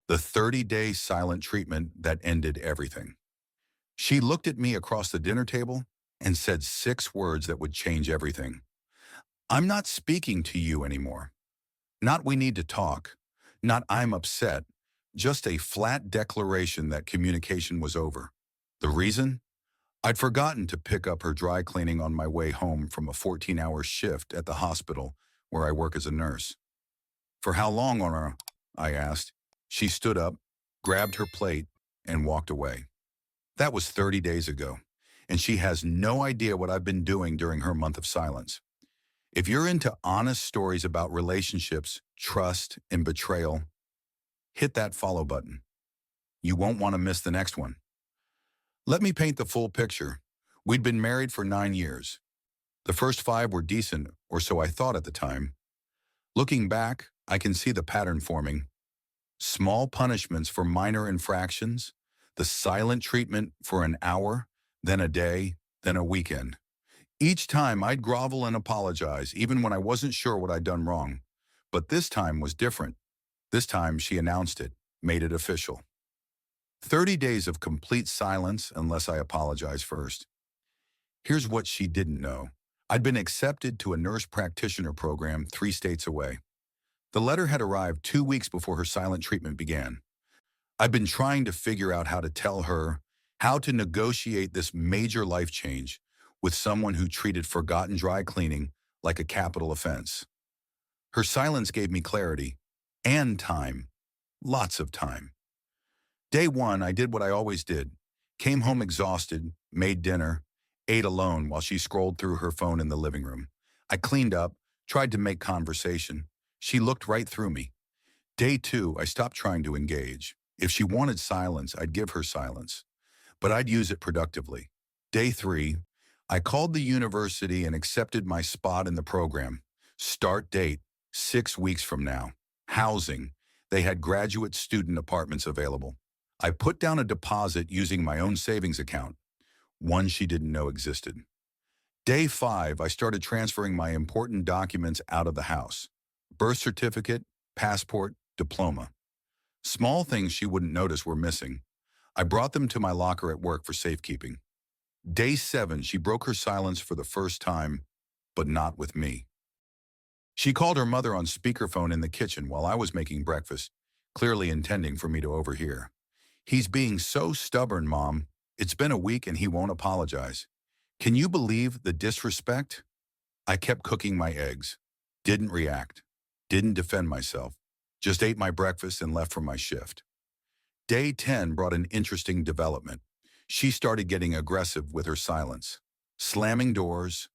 The 30-day silent treatment that ended everything. She looked at me across the dinner table and said 6 words that would change everything. I'm not speaking to you anymore. Not we need to talk. Not I'm upset. Just a flat declaration that communication was over. The reason? I'd forgotten to pick up her dry cleaning on my way home from a 14-hour shift at the hospital where I work as a nurse. For how long on her? I asked. She stood up, grabbed her plate, and walked away. That was 30 days ago, and she has no idea what I've been doing during her month of silence. If you're into honest stories about relationships, trust, and betrayal, hit that follow button. You won't want to miss the next one. Let me paint the full picture. We'd been married for 9 years. The first 5 were decent, or so I thought at the time. Looking back, I can see the pattern forming. Small punishments for minor infractions, the silent treatment for an hour, then a day, then a weekend. Each time I'd grovel and apologize, even when I wasn't sure what I'd done wrong. But this time was different. This time she announced it, made it official. 30 days of complete silence unless I apologize first. Here's what she didn't know. I'd been accepted to a nurse practitioner program 3 states away. The letter had arrived 2 weeks before her silent treatment began. I'd been trying to figure out how to tell her, how to negotiate this major life change with someone who treated forgotten dry cleaning like a capital offense. Her silence gave me clarity and time, lots of time. Day 1, I did what I always did. Came home exhausted, made dinner, ate alone while she scrolled through her phone in the living room. I cleaned up, tried to make conversation. She looked right through me. Day 2, I stopped trying to engage. If she wanted silence, I'd give her silence, but I'd use it productively. Day 3, I called the university and accepted my spot in the program. Start date, 6 weeks from now. Housing, they had graduate student apartments available. I put down a deposit using my own savings account, one she didn't know existed. Day 5, I started transferring my important documents out of the house. Birth certificate, passport, diploma. Small things she wouldn't notice were missing. I brought them to my locker at work for safekeeping. Day 7, she broke her silence for the first time, but not with me. She called her mother on speakerphone in the kitchen while I was making breakfast, clearly intending for me to overhear. He's being so stubborn, Mom. It's been a week and he won't apologize. Can you believe the disrespect? I kept cooking my eggs. Didn't react. Didn't defend myself. Just ate my breakfast and left for my shift. Day 10 brought an interesting development. She started getting aggressive with her silence, slamming doors,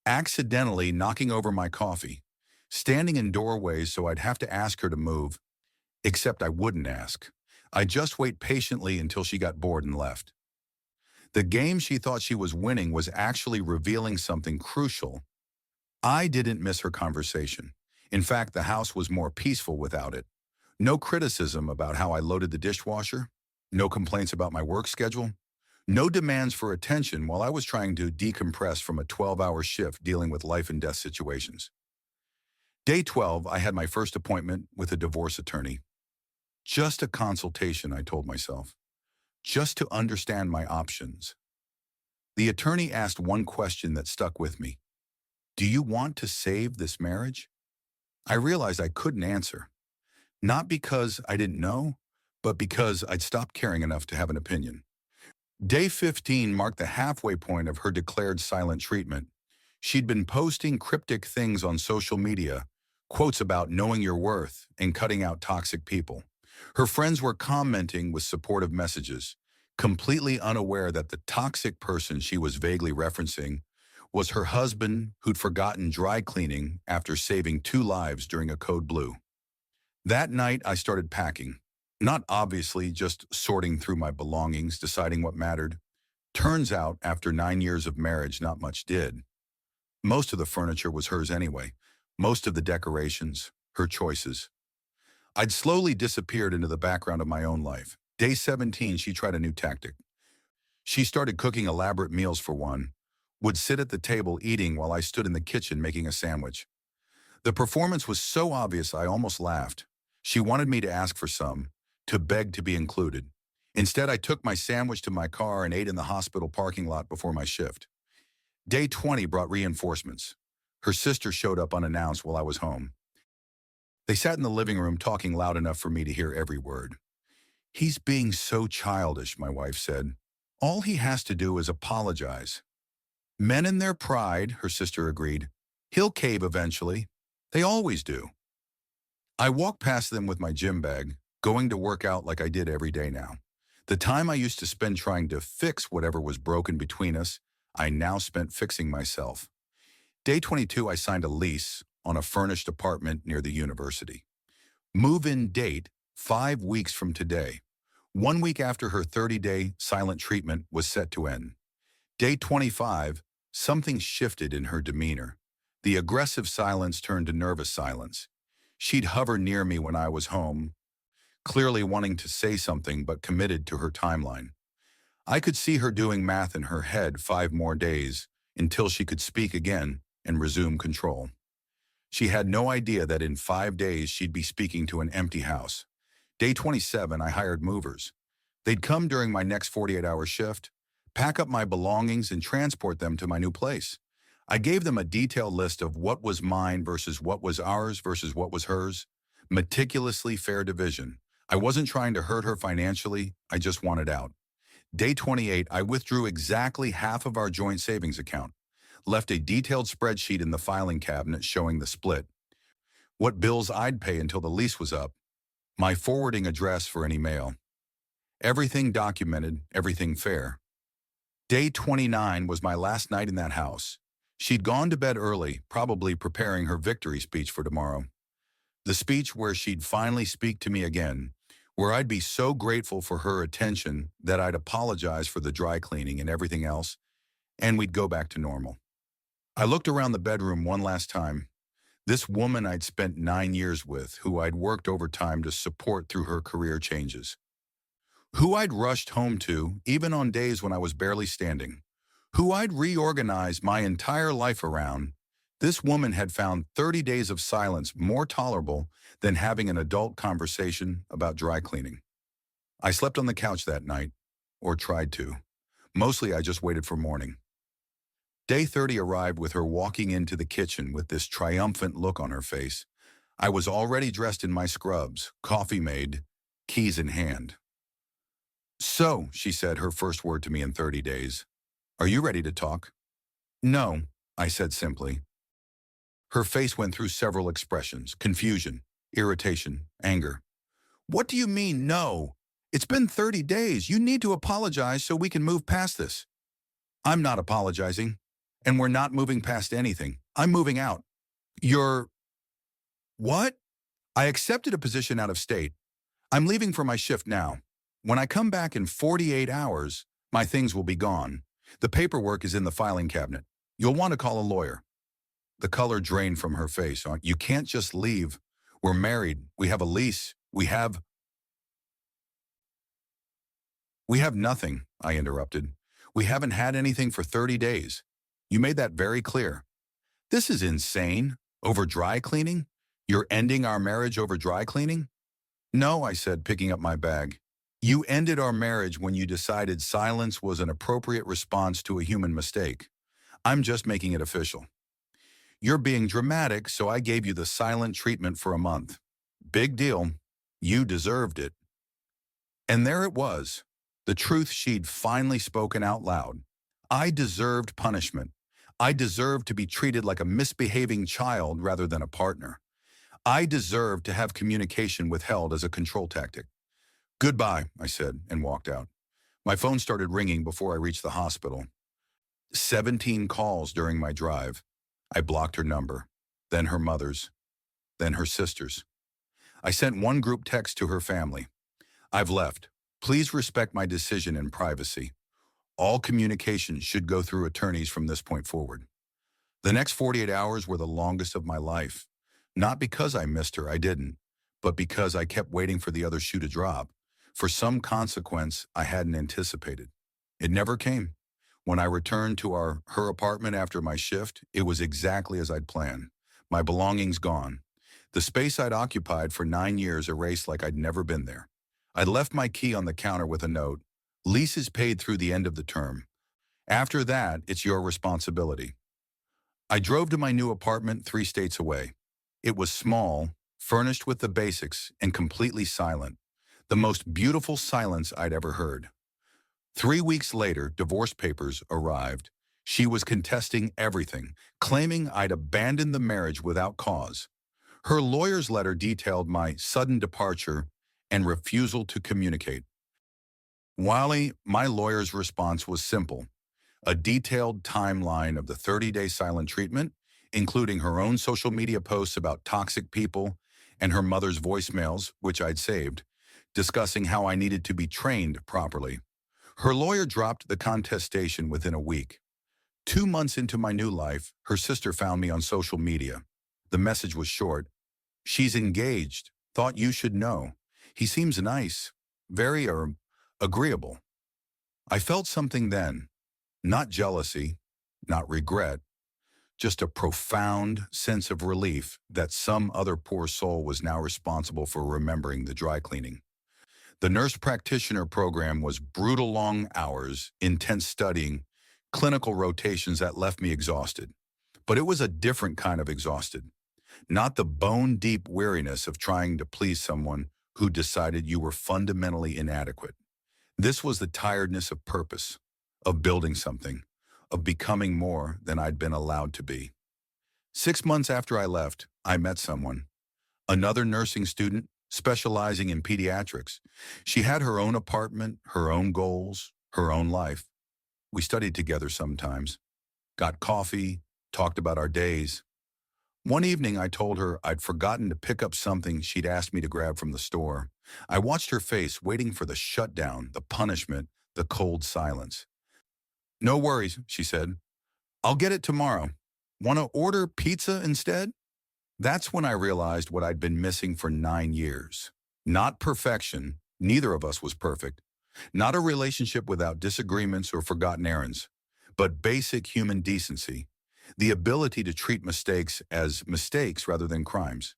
accidentally knocking over my coffee, standing in doorways so I'd have to ask her to move, except I wouldn't ask. I'd just wait patiently until she got bored and left. The game she thought she was winning was actually revealing something crucial. I didn't miss her conversation. In fact, the house was more peaceful without it. No criticism about how I loaded the dishwasher. No complaints about my work schedule. No demands for attention while I was trying to decompress from a 12-hour shift dealing with life and death situations. Day 12, I had my first appointment with a divorce attorney. Just a consultation, I told myself. Just to understand my options. The attorney asked one question that stuck with me. Do you want to save this marriage? I realized I couldn't answer. Not because I didn't know, but because I'd stopped caring enough to have an opinion. Day 15 marked the halfway point of her declared silent treatment. She'd been posting cryptic things on social media, quotes about knowing your worth and cutting out toxic people. Her friends were commenting with supportive messages, completely unaware that the toxic person she was vaguely referencing was her husband who'd forgotten dry cleaning after saving 2 lives during a code blue. That night, I started packing. Not obviously just sorting through my belongings, deciding what mattered. Turns out, after 9 years of marriage, not much did. Most of the furniture was hers anyway. Most of the decorations, her choices. I'd slowly disappeared into the background of my own life. Day 17, she tried a new tactic. She started cooking elaborate meals for one, would sit at the table eating while I stood in the kitchen making a sandwich. The performance was so obvious I almost laughed. She wanted me to ask for some, to beg to be included. Instead, I took my sandwich to my car and ate in the hospital parking lot before my shift. Day 20 brought reinforcements. Her sister showed up unannounced while I was home. They sat in the living room talking loud enough for me to hear every word. "He's being so childish," my wife said. "All he has to do is apologize." "Men in their pride," her sister agreed. "He'll cave eventually. They always do." I walked past them with my gym bag, going to work out like I did every day now. The time I used to spend trying to fix whatever was broken between us, I now spent fixing myself. Day 22, I signed a lease on a furnished apartment near the university. Move-in date, 5 weeks from today. 1 week after her 30-day silent treatment was set to end. Day 25, something shifted in her demeanor. The aggressive silence turned to nervous silence. She'd hover near me when I was home, clearly wanting to say something but committed to her timeline. I could see her doing math in her head, 5 more days, until she could speak again and resume control. She had no idea that in 5 days she'd be speaking to an empty house. Day 27, I hired movers. They'd come during my next 48-hour shift, pack up my belongings and transport them to my new place. I gave them a detailed list of what was mine versus what was ours versus what was hers. Meticulously fair division. I wasn't trying to hurt her financially, I just wanted out. Day 28, I withdrew exactly half of our joint savings account. Left a detailed spreadsheet in the filing cabinet showing the split. What bills I'd pay until the lease was up. My forwarding address for any mail. Everything documented, everything fair. Day 29 was my last night in that house. She'd gone to bed early, probably preparing her victory speech for tomorrow. The speech where she'd finally speak to me again, where I'd be so grateful for her attention that I'd apologize for the dry cleaning and everything else, and we'd go back to normal. I looked around the bedroom one last time. This woman I'd spent 9 years with, who I'd worked overtime to support through her career changes. Who I'd rushed home to, even on days when I was barely standing. Who I'd reorganized my entire life around. This woman had found 30 days of silence more tolerable than having an adult conversation about dry cleaning. I slept on the couch that night, or tried to. Mostly I just waited for morning. Day 30 arrived with her walking into the kitchen with this triumphant look on her face. I was already dressed in my scrubs, coffee made, keys in hand. "So," she said, her first word to me in 30 days, "are you ready to talk?" "No," I said simply. Her face went through several expressions: confusion, irritation, anger. "What do you mean, no? It's been 30 days. You need to apologize so we can move past this." "I'm not apologizing, and we're not moving past anything. I'm moving out." "You're..." "What?" "I accepted a position out of state. I'm leaving for my shift now. When I come back in 48 hours, my things will be gone. The paperwork is in the filing cabinet. You'll want to call a lawyer." The color drained from her face. "You can't just leave. We're married. We have a lease. We have..." "We have nothing," I interrupted. "We haven't had anything for 30 days. You made that very clear." "This is insane. Over dry cleaning? You're ending our marriage over dry cleaning?" "No," I said, picking up my bag. "You ended our marriage when you decided silence was an appropriate response to a human mistake. I'm just making it official. You're being dramatic, so I gave you the silent treatment for a month. Big deal. You deserved it." And there it was, the truth she'd finally spoken out loud. I deserved punishment. I deserved to be treated like a misbehaving child rather than a partner. I deserved to have communication withheld as a control tactic. "Goodbye," I said, and walked out. My phone started ringing before I reached the hospital. 17 calls during my drive. I blocked her number, then her mother's, then her sister's. I sent one group text to her family. "I've left. Please respect my decision in privacy. All communication should go through attorneys from this point forward." The next 48 hours were the longest of my life. Not because I missed her, I didn't, but because I kept waiting for the other shoe to drop, for some consequence I hadn't anticipated. It never came. When I returned to her apartment after my shift, it was exactly as I'd planned. My belongings gone. The space I'd occupied for 9 years erased like I'd never been there. I left my key on the counter with a note. Lease is paid through the end of the term. After that, it's your responsibility. I drove to my new apartment 3 states away. It was small, furnished with the basics, and completely silent. The most beautiful silence I'd ever heard. 3 weeks later, divorce papers arrived. She was contesting everything, claiming I'd abandoned the marriage without cause. Her lawyer's letter detailed my sudden departure and refusal to communicate. Wiley, my lawyer's response was simple: a detailed timeline of the 30-day silent treatment, including her own social media posts about toxic people and her mother's voicemails, which I'd saved, discussing how I needed to be trained properly. Her lawyer dropped the contestation within a week. 2 months into my new life, her sister found me on social media. The message was short. She's engaged. Thought you should know. He seems nice. Very, agreeable. I felt something then. Not jealousy, not regret, just a profound sense of relief that some other poor soul was now responsible for remembering the dry cleaning. The nurse practitioner program was brutal long hours, intense studying, clinical rotations that left me exhausted. But it was a different kind of exhausted. Not the bone-deep weariness of trying to please someone who decided you were fundamentally inadequate. This was the tiredness of purpose, of building something, of becoming more than I'd been allowed to be. 6 months after I left, I met someone, another nursing student specializing in pediatrics. She had her own apartment, her own goals, her own life. We studied together sometimes, got coffee, talked about our days. One evening I told her I'd forgotten to pick up something she'd asked me to grab from the store. I watched her face, waiting for the shutdown, the punishment, the cold silence. "No worries," she said. "I'll get it tomorrow. Want to order pizza instead?" That's when I realized what I'd been missing for 9 years. Not perfection, neither of us was perfect. Not a relationship without disagreements or forgotten errands, but basic human decency. The ability to treat mistakes as mistakes rather than crimes.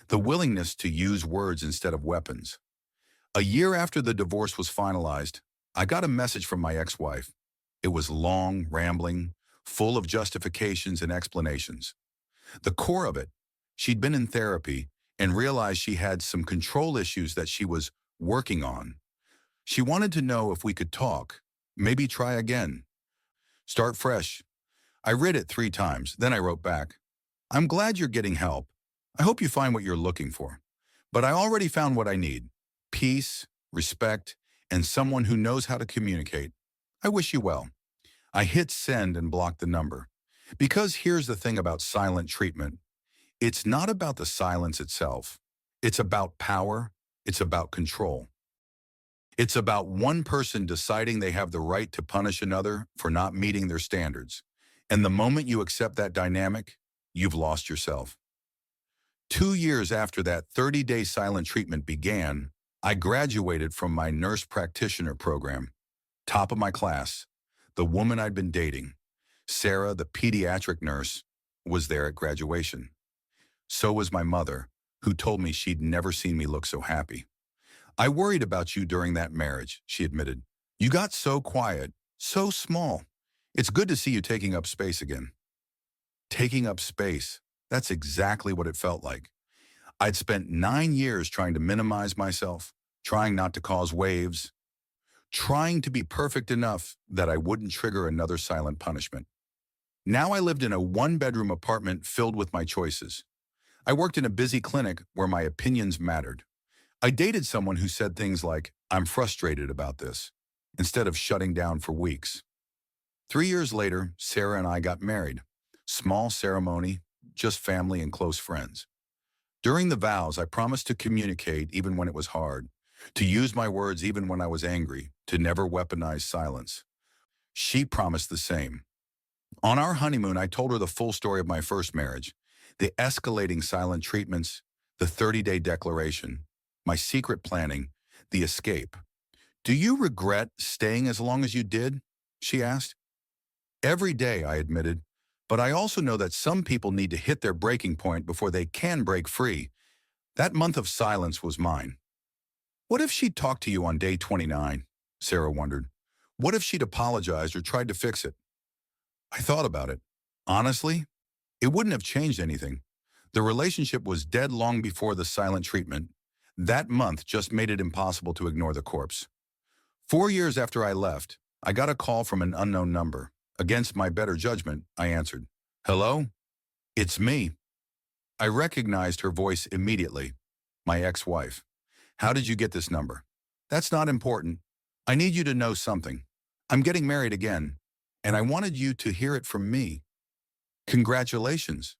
The willingness to use words instead of weapons. A year after the divorce was finalized, I got a message from my ex-wife. It was long, rambling, full of justifications and explanations. The core of it: she'd been in therapy and realized she had some control issues that she was working on. She wanted to know if we could talk, maybe try again, start fresh. I read it 3 times, then I wrote back, "I'm glad you're getting help. I hope you find what you're looking for. But I already found what I need: peace, respect, and someone who knows how to communicate. I wish you well." I hit send and blocked the number. Because here's the thing about silent treatment. It's not about the silence itself. It's about power. It's about control. It's about one person deciding they have the right to punish another for not meeting their standards. And the moment you accept that dynamic, you've lost yourself. 2 years after that 30-day silent treatment began, I graduated from my nurse practitioner program. Top of my class, the woman I'd been dating, Sarah, the pediatric nurse, was there at graduation. So was my mother, who told me she'd never seen me look so happy. "I worried about you during that marriage," she admitted. "You got so quiet, so small. It's good to see you taking up space again." Taking up space, that's exactly what it felt like. I'd spent 9 years trying to minimize myself, trying not to cause waves, trying to be perfect enough that I wouldn't trigger another silent punishment. Now I lived in a one-bedroom apartment filled with my choices. I worked in a busy clinic where my opinions mattered. I dated someone who said things like, "I'm frustrated about this," instead of shutting down for weeks. 3 years later, Sarah and I got married. Small ceremony, just family and close friends. During the vows, I promised to communicate even when it was hard, to use my words even when I was angry, to never weaponize silence. She promised the same. On our honeymoon, I told her the full story of my first marriage, the escalating silent treatments, the 30-day declaration, my secret planning, the escape. "Do you regret staying as long as you did?" she asked. "Every day," I admitted, "but I also know that some people need to hit their breaking point before they can break free. That month of silence was mine." What if she'd talked to you on day 29? Sarah wondered. What if she'd apologized or tried to fix it? I thought about it. Honestly, it wouldn't have changed anything. The relationship was dead long before the silent treatment. That month just made it impossible to ignore the corpse. 4 years after I left, I got a call from an unknown number. Against my better judgment, I answered. Hello? It's me. I recognized her voice immediately. My ex-wife. How did you get this number? That's not important. I need you to know something. I'm getting married again, and I wanted you to hear it from me. Congratulations.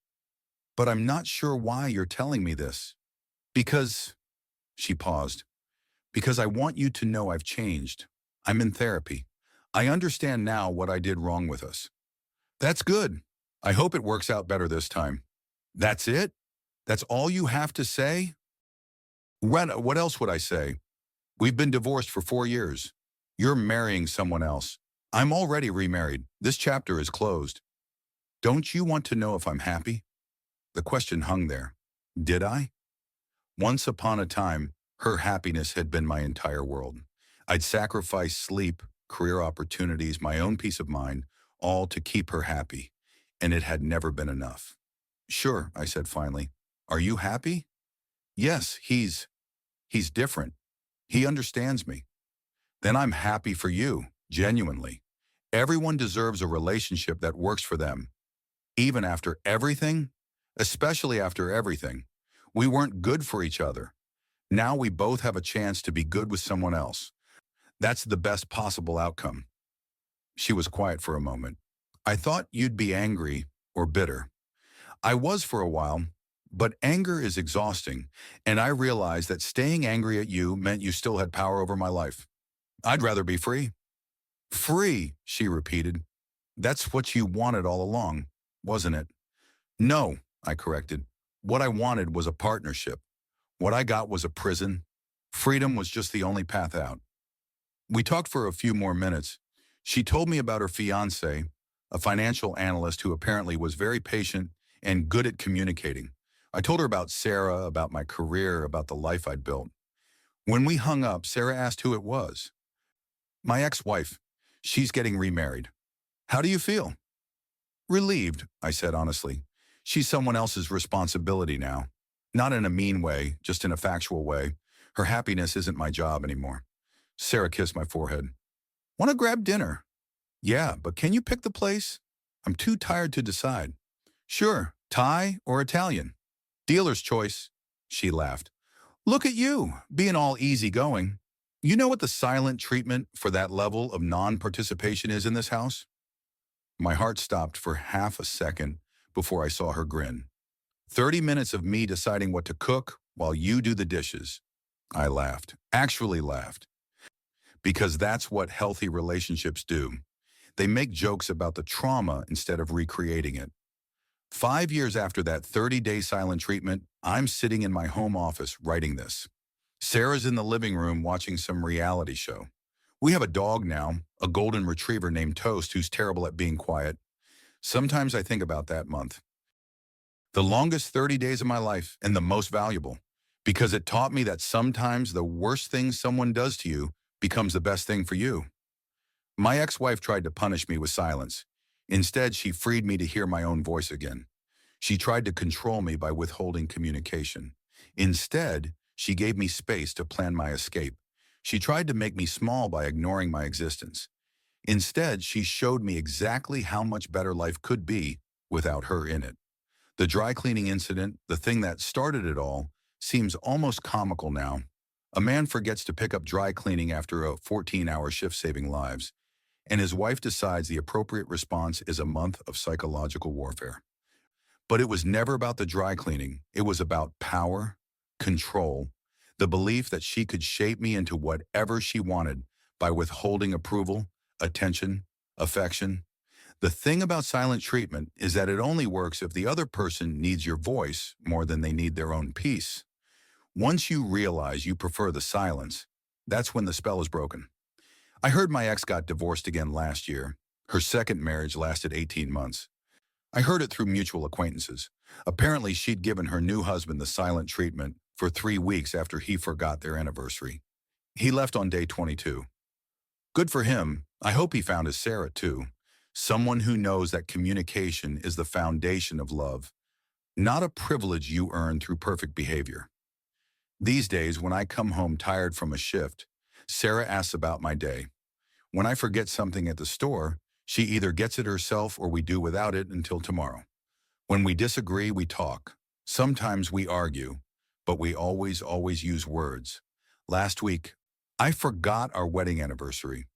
But I'm not sure why you're telling me this. Because, she paused, because I want you to know I've changed. I'm in therapy. I understand now what I did wrong with us. That's good. I hope it works out better this time. That's it? That's all you have to say? What else would I say? We've been divorced for 4 years. You're marrying someone else. I'm already remarried. This chapter is closed. Don't you want to know if I'm happy? The question hung there. Did I? Once upon a time, her happiness had been my entire world. I'd sacrifice sleep, career opportunities, my own peace of mind, all to keep her happy. And it had never been enough. Sure, I said finally. Are you happy? Yes, he's different. He understands me. Then I'm happy for you, genuinely. Everyone deserves a relationship that works for them. Even after everything, especially after everything. We weren't good for each other. Now we both have a chance to be good with someone else. That's the best possible outcome. She was quiet for a moment. I thought you'd be angry or bitter. I was for a while, but anger is exhausting, and I realized that staying angry at you meant you still had power over my life. I'd rather be free. Free, she repeated. That's what you wanted all along, wasn't it? No, I corrected. What I wanted was a partnership. What I got was a prison. Freedom was just the only path out. We talked for a few more minutes. She told me about her fiancé, a financial analyst who apparently was very patient and good at communicating. I told her about Sarah, about my career, about the life I'd built. When we hung up, Sarah asked who it was. My ex-wife. She's getting remarried. How do you feel? Relieved, I said honestly. She's someone else's responsibility now. Not in a mean way, just in a factual way. Her happiness isn't my job anymore. Sarah kissed my forehead. Want to grab dinner? Yeah, but can you pick the place? I'm too tired to decide. Sure, Thai or Italian. Dealer's choice. She laughed. Look at you, being all easygoing. You know what the silent treatment for that level of non-participation is in this house? My heart stopped for half a second before I saw her grin. 30 minutes of me deciding what to cook while you do the dishes. I laughed, actually laughed, because that's what healthy relationships do. They make jokes about the trauma instead of recreating it. 5 years after that 30-day silent treatment, I'm sitting in my home office writing this. Sarah's in the living room watching some reality show. We have a dog now, a golden retriever named Toast, who's terrible at being quiet. Sometimes I think about that month. The longest 30 days of my life and the most valuable, because it taught me that sometimes the worst thing someone does to you becomes the best thing for you. My ex-wife tried to punish me with silence. Instead, she freed me to hear my own voice again. She tried to control me by withholding communication. Instead, she gave me space to plan my escape. She tried to make me small by ignoring my existence. Instead, she showed me exactly how much better life could be without her in it. The dry cleaning incident, the thing that started it all, seems almost comical now. A man forgets to pick up dry cleaning after a 14-hour shift saving lives, and his wife decides the appropriate response is a month of psychological warfare. But it was never about the dry cleaning. It was about power, control, the belief that she could shape me into whatever she wanted by withholding approval, attention, affection. The thing about silent treatment is that it only works if the other person needs your voice more than they need their own peace. Once you realize you prefer the silence, that's when the spell is broken. I heard my ex got divorced again last year. Her second marriage lasted 18 months. I heard it through mutual acquaintances. Apparently, she'd given her new husband the silent treatment for 3 weeks after he forgot their anniversary. He left on day 22. Good for him. I hope he found his Sarah too. Someone who knows that communication is the foundation of love, not a privilege you earn through perfect behavior. These days, when I come home tired from a shift, Sarah asks about my day. When I forget something at the store, she either gets it herself or we do without it until tomorrow. When we disagree, we talk. Sometimes we argue, but we always use words. Last week, I forgot our wedding anniversary,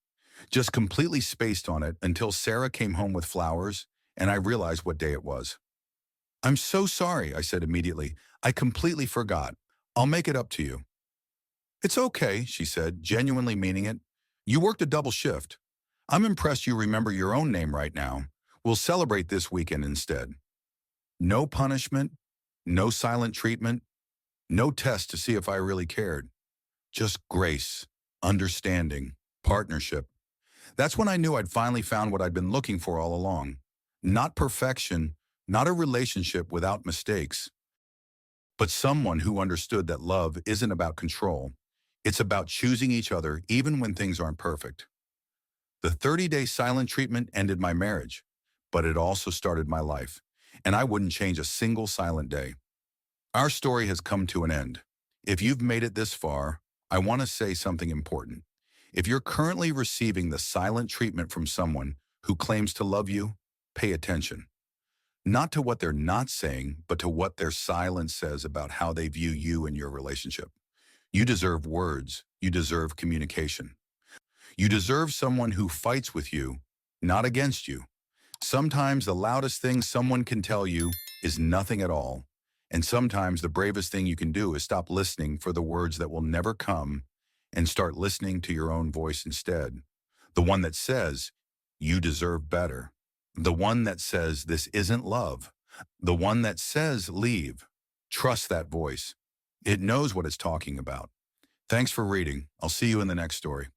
just completely spaced on it until Sarah came home with flowers and I realized what day it was. I'm so sorry, I said immediately. I completely forgot. I'll make it up to you. It's okay, she said, genuinely meaning it. You worked a double shift. I'm impressed you remember your own name right now. We'll celebrate this weekend instead. No punishment, no silent treatment, no test to see if I really cared. Just grace, understanding, partnership. That's when I knew I'd finally found what I'd been looking for all along. Not perfection, not a relationship without mistakes, but someone who understood that love isn't about control. It's about choosing each other even when things aren't perfect. The 30-day silent treatment ended my marriage, but it also started my life, and I wouldn't change a single silent day. Our story has come to an end. If you've made it this far, I want to say something important. If you're currently receiving the silent treatment from someone who claims to love you, pay attention. Not to what they're not saying, but to what their silence says about how they view you and your relationship. You deserve words. You deserve communication. You deserve someone who fights with you, not against you. Sometimes the loudest thing someone can tell you is nothing at all. And sometimes the bravest thing you can do is stop listening for the words that will never come and start listening to your own voice instead. The one that says, you deserve better. The one that says, this isn't love. The one that says, leave. Trust that voice. It knows what it's talking about. Thanks for reading. I'll see you in the next story.